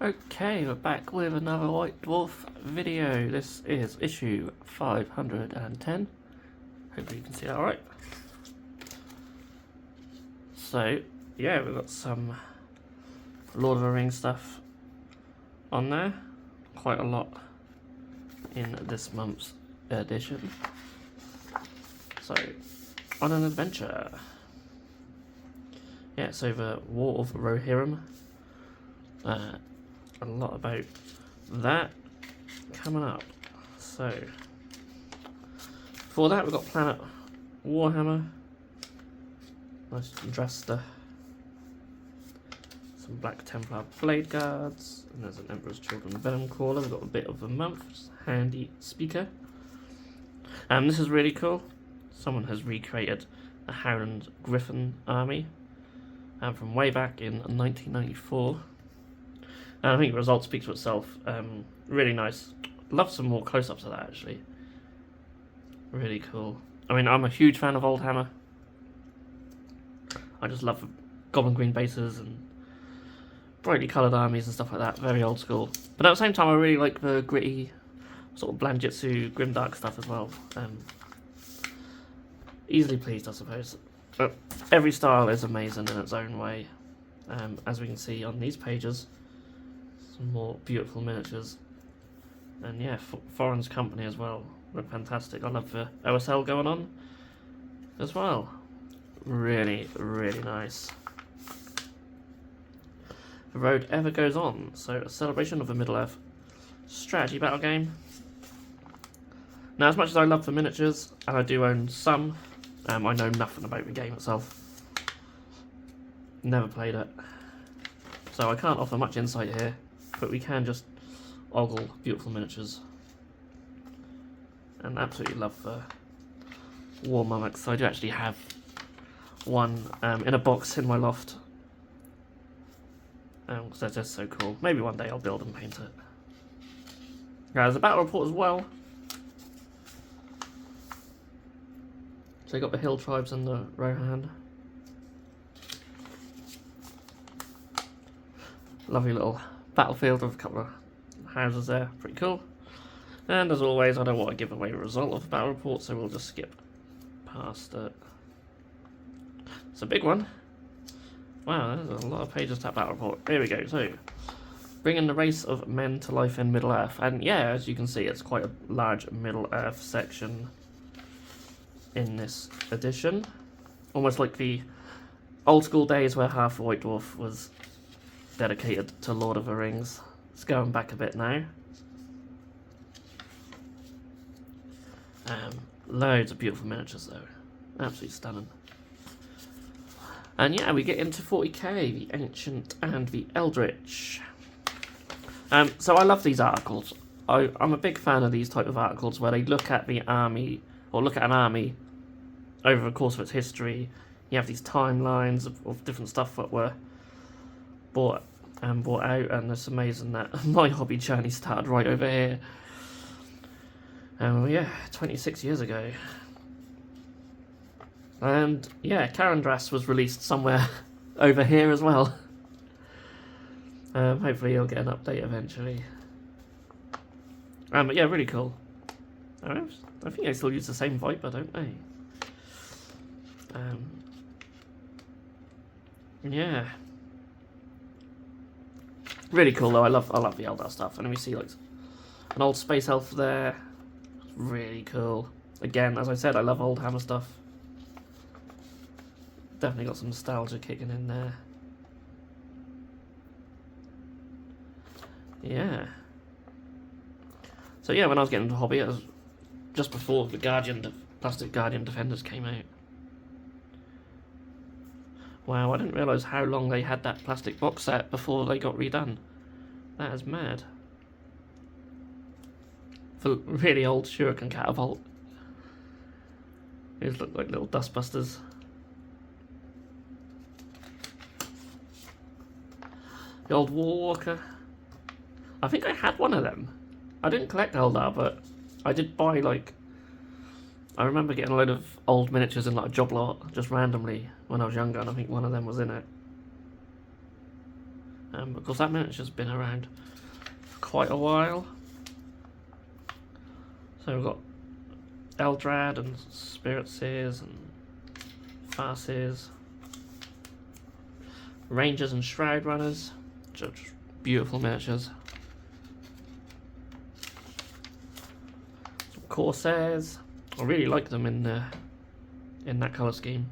Okay, we're back with another White Dwarf video. This is issue 510. Hopefully you can see that alright. So, yeah, we've got some Lord of the Rings stuff on there. Quite a lot in this month's edition. So, on an adventure. Yeah, it's over War of Rohirrim. A lot about that coming up. So, for that we've got Planet Warhammer. Nice Drasta. Some Black Templar Blade Guards. And there's an Emperor's Children Venom Caller. We've got a bit of a month. Handy speaker. This is really cool. Someone has recreated the Howland Griffin army from way back in 1994. And I think the result speaks for itself. Really nice. Love some more close-ups of that, actually. Really cool. I mean, I'm a huge fan of Old Hammer. I just love goblin green bases and brightly coloured armies and stuff like that. Very old school. But at the same time, I really like the gritty, sort of Blandjitsu, grimdark stuff as well. Easily pleased, I suppose. But every style is amazing in its own way. As we can see on these pages. Some more beautiful miniatures, and yeah, Foreign's company as well. Look fantastic. I love the OSL going on as well. Really, really nice. The road ever goes on. So, a celebration of the Middle-earth strategy battle game. Now, as much as I love the miniatures, and I do own some, I know nothing about the game itself. Never played it, so I can't offer much insight here. But we can just ogle beautiful miniatures. And absolutely love the War Mummics. I do actually have one in a box in my loft. Because they're just so cool. Maybe one day I'll build and paint it. There's a battle report as well. So you got the Hill Tribes and the Rohan. Lovely little battlefield with a couple of houses there, pretty cool. And as always, I don't want to give away the result of the battle report, so we'll just skip past it. It's a big one. Wow, there's a lot of pages to that battle report. Here we go. So, bringing the race of men to life in Middle-earth. And yeah, as you can see, it's quite a large Middle-earth section in this edition. Almost like the old school days where half the White Dwarf was dedicated to Lord of the Rings. It's going back a bit now. Loads of beautiful miniatures though. Absolutely stunning. And yeah, we get into 40k, the Ancient and the Eldritch. So I love these articles. I'm a big fan of these type of articles where they look at the army, or look at an army over the course of its history. You have these timelines of different stuff that were bought out, and it's amazing that my hobby journey started right over here. Yeah, 26 years ago. And yeah, Karandras was released somewhere over here as well. Hopefully you'll get an update eventually. But yeah, really cool. I think they still use the same Viper, don't they? Yeah. Really cool though. I love the Eldar stuff. And we see like an old space elf there. Really cool. Again, as I said, I love old Hammer stuff. Definitely got some nostalgia kicking in there. Yeah. So yeah, when I was getting into hobby, it was just before the Plastic Guardian Defenders came out. Wow, I didn't realise how long they had that plastic box set before they got redone. That is mad. For really old Shuriken Catapult. These look like little dustbusters. The old Warwalker. I think I had one of them. I didn't collect Eldar, but I did buy like... I remember getting a load of old miniatures in like a job lot, just randomly, when I was younger, and I think one of them was in it. because that miniature's been around for quite a while. So we've got Eldrad and Spirit Seers and Farseers, Rangers and Shroud Runners, which are beautiful miniatures. Some Corsairs. I really like them in that colour scheme.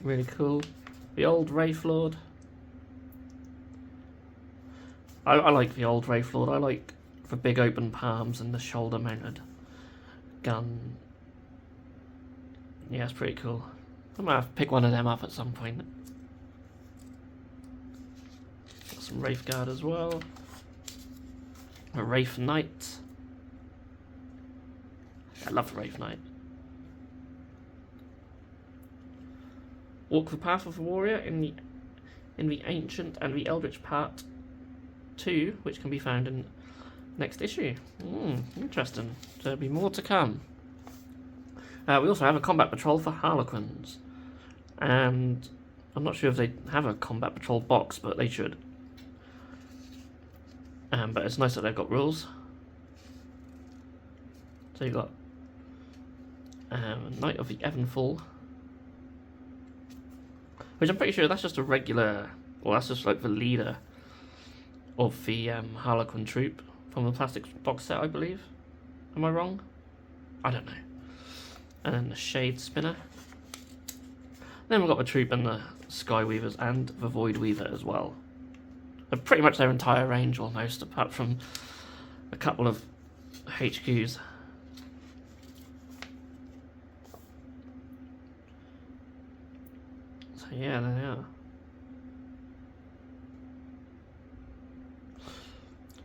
Really cool. The old Wraithlord. I like the old Wraithlord. I like the big open palms and the shoulder mounted gun. Yeah, it's pretty cool. I might have to pick one of them up at some point. Got some Wraithguard as well. A Wraith Knight. I love the Wraith Knight. Walk the Path of the Warrior in the Ancient and the Eldritch Part 2, which can be found in next issue. Interesting. There'll be more to come. We also have a combat patrol for Harlequins, and I'm not sure if they have a combat patrol box, but they should. But it's nice that they've got rules. So you've got Knight of the Evenfall, which I'm pretty sure that's just a regular, well, that's just like the leader of the Harlequin troop from the plastic box set, I believe. Am I wrong? I don't know. And then the Shade Spinner. Then we've got the troop and the Skyweavers and the Void Weaver as well. They're pretty much their entire range almost, apart from a couple of HQs. So yeah, there they are.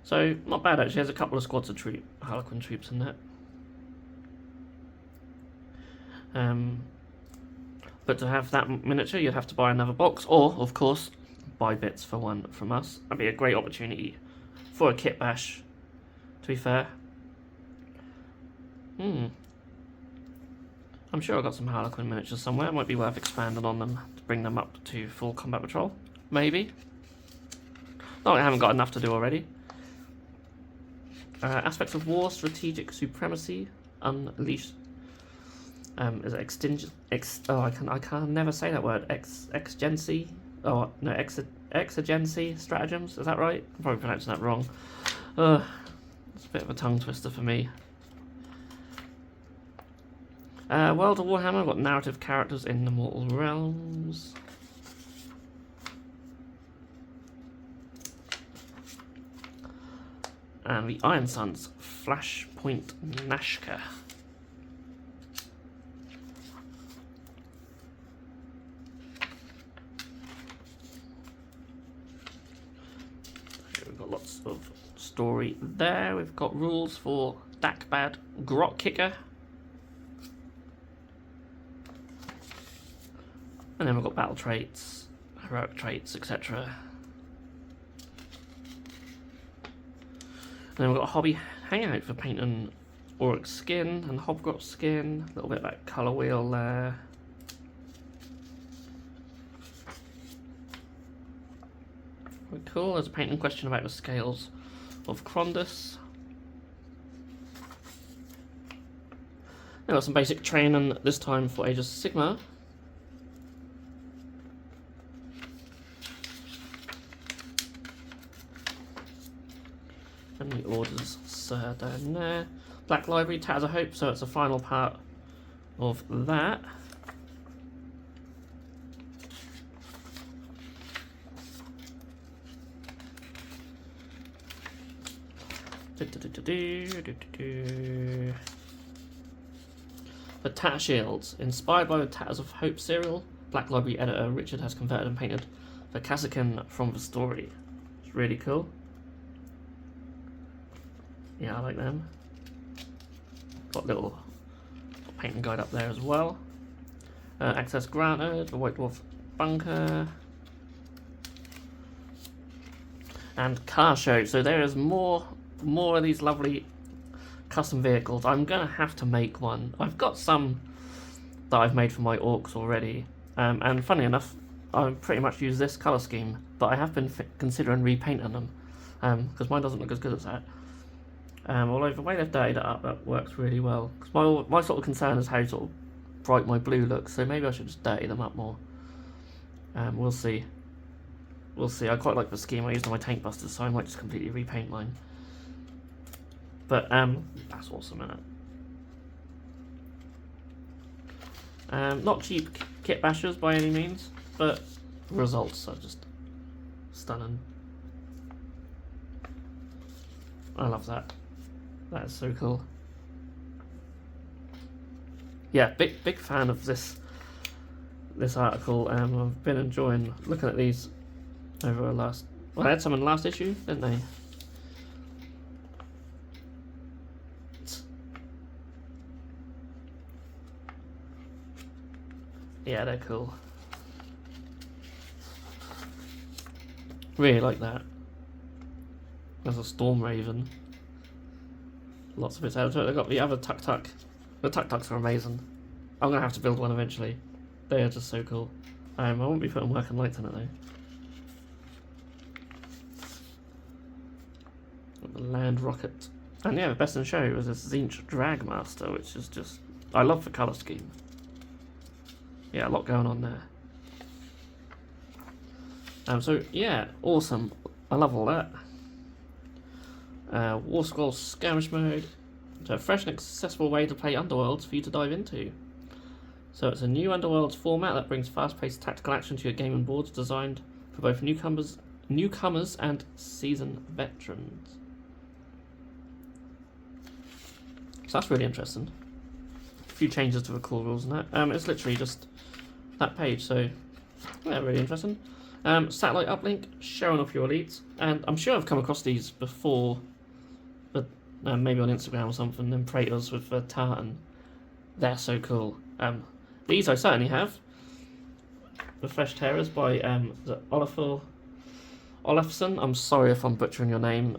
So, not bad actually, there's a couple of squads of Harlequin troops in that. But to have that miniature, you'd have to buy another box, or, of course, buy bits for one from us. That'd be a great opportunity for a kit bash, to be fair. I'm sure I've got some Harlequin miniatures somewhere. It might be worth expanding on them to bring them up to full combat patrol. Maybe. No, I haven't got enough to do already. Aspects of War, Strategic Supremacy, Unleashed. Is it I can never say that word. Exigency. Oh no, exigency stratagems. Is that right? I'm probably pronouncing that wrong. It's a bit of a tongue twister for me. World of Warhammer. Got narrative characters in the Mortal Realms. And the Iron Suns, Flashpoint Nashka. We've got lots of story there. We've got rules for Dakbad Grot Kicker. And then we've got battle traits, heroic traits, etc. And then we've got a hobby hangout for painting Auric skin and Hobgrot skin. A little bit about colour wheel there. Very cool. There's a painting question about the scales of Krondus. Then got some basic training, this time for Age of Sigmar. And the orders down there. Black Library, Tatters of Hope, so it's the final part of that. The Tatter Shields, inspired by the Tatters of Hope serial, Black Library editor Richard has converted and painted the Kassakin from the story. It's really cool. Yeah, I like them. Got a little painting guide up there as well. Access granted, the White Dwarf bunker. And car show. So there is more of these lovely custom vehicles. I'm gonna have to make one. I've got some that I've made for my orcs already. And funny enough, I pretty much use this colour scheme, but I have been considering repainting them, because mine doesn't look as good as that. Although the way they've dirtied it up, that works really well. Because my sort of concern is how sort of bright my blue looks, so maybe I should just dirty them up more. We'll see. We'll see. I quite like the scheme I used on my tank busters, so I might just completely repaint mine. But that's awesome, isn't it? Not cheap kit bashers by any means, but results are just stunning. I love that. That is so cool. Yeah, big fan of this article. I've been enjoying looking at these over the last. Well, I had some in the last issue, didn't they? Yeah, they're cool. Really like that. There's a Storm Raven. Lots of bits out of it. They've got the other tuk-tuk. The tuk-tuks are amazing. I'm going to have to build one eventually. They are just so cool. I won't be putting working lights in it though. The Land Rocket. And yeah, the best in show was this Zinch Dragmaster, which is just... I love the colour scheme. Yeah, a lot going on there. So yeah, awesome. I love all that. War Scroll Skirmish Mode. So a fresh and accessible way to play Underworlds for you to dive into. So it's a new Underworlds format that brings fast-paced tactical action to your game and boards, designed for both newcomers and seasoned veterans. So that's really interesting. A few changes to the core rules and that. It's literally just that page, so yeah, really interesting. Satellite uplink, showing off your elites, and I'm sure I've come across these before, but maybe on Instagram or something. And Praetors with tartan, they're so cool. These I certainly have. The Flesh Terrors by the Olafsson. I'm sorry if I'm butchering your name.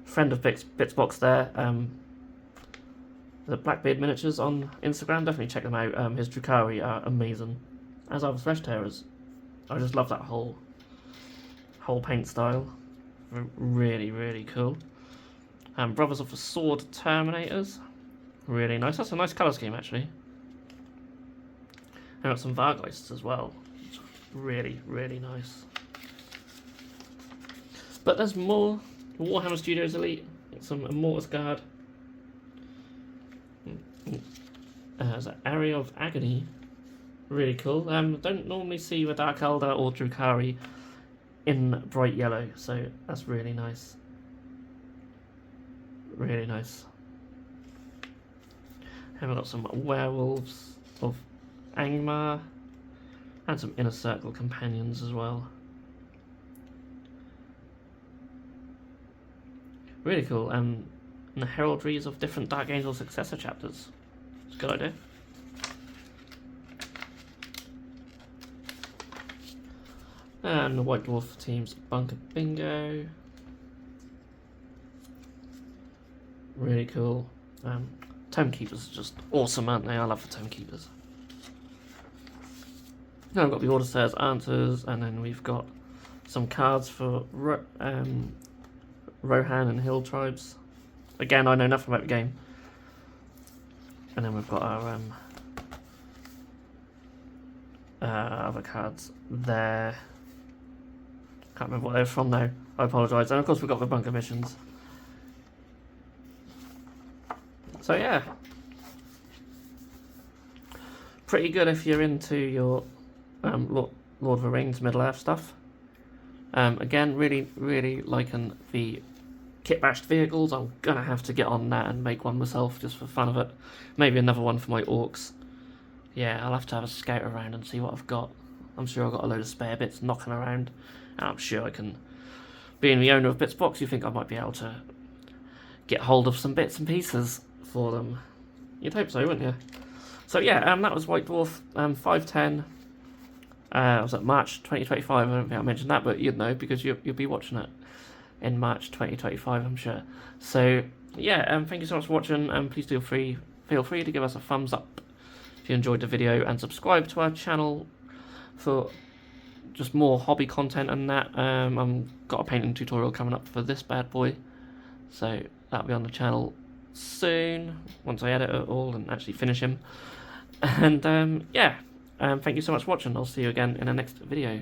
Friend of Bitsbox there. The Blackbeard miniatures on Instagram, definitely check them out. His Drukhari are amazing, as are the Flesh Terrors. I just love that whole paint style. Really, really cool. Brothers of the Sword Terminators. Really nice. That's a nice colour scheme, actually. And got some Vargheists as well. Really, really nice. But there's more. Warhammer Studios Elite. Some Immortus Guard. There's an Area of Agony. Really cool. Don't normally see the Dark Elder or Drukhari in bright yellow, so that's really nice. Really nice. And we've got some Werewolves of Angmar and some Inner Circle companions as well. Really cool. And the heraldries of different Dark Angel successor chapters. It's a good idea. And the White Dwarf team's Bunker Bingo. Really cool. Tome Keepers are just awesome, aren't they? I love the Tome Keepers. Now we've got the Order Stairs Answers, and then we've got some cards for Rohan and Hill Tribes. Again, I know nothing about the game. And then we've got our other cards there. Can't remember what they're from now. I apologise. And of course we've got the bunker missions. So yeah. Pretty good if you're into your Lord of the Rings Middle-earth stuff. Again, really liking the kit bashed vehicles. I'm gonna have to get on that and make one myself just for fun of it. Maybe another one for my orcs. Yeah, I'll have to have a scout around and see what I've got. I'm sure I've got a load of spare bits knocking around. And I'm sure I can, being the owner of Bitsbox, you think I might be able to get hold of some bits and pieces for them. You'd hope so, wouldn't you? So yeah, that was White Dwarf 510. I was at March 2025. I don't think I mentioned that, but you'd know because you'll be watching it in March 2025, I'm sure. So yeah, thank you so much for watching, and please feel free to give us a thumbs up if you enjoyed the video, and subscribe to our channel for just more hobby content and that. I've got a painting tutorial coming up for this bad boy, so that'll be on the channel soon once I edit it all and actually finish him. And yeah, thank you so much for watching. I'll see you again in the next video.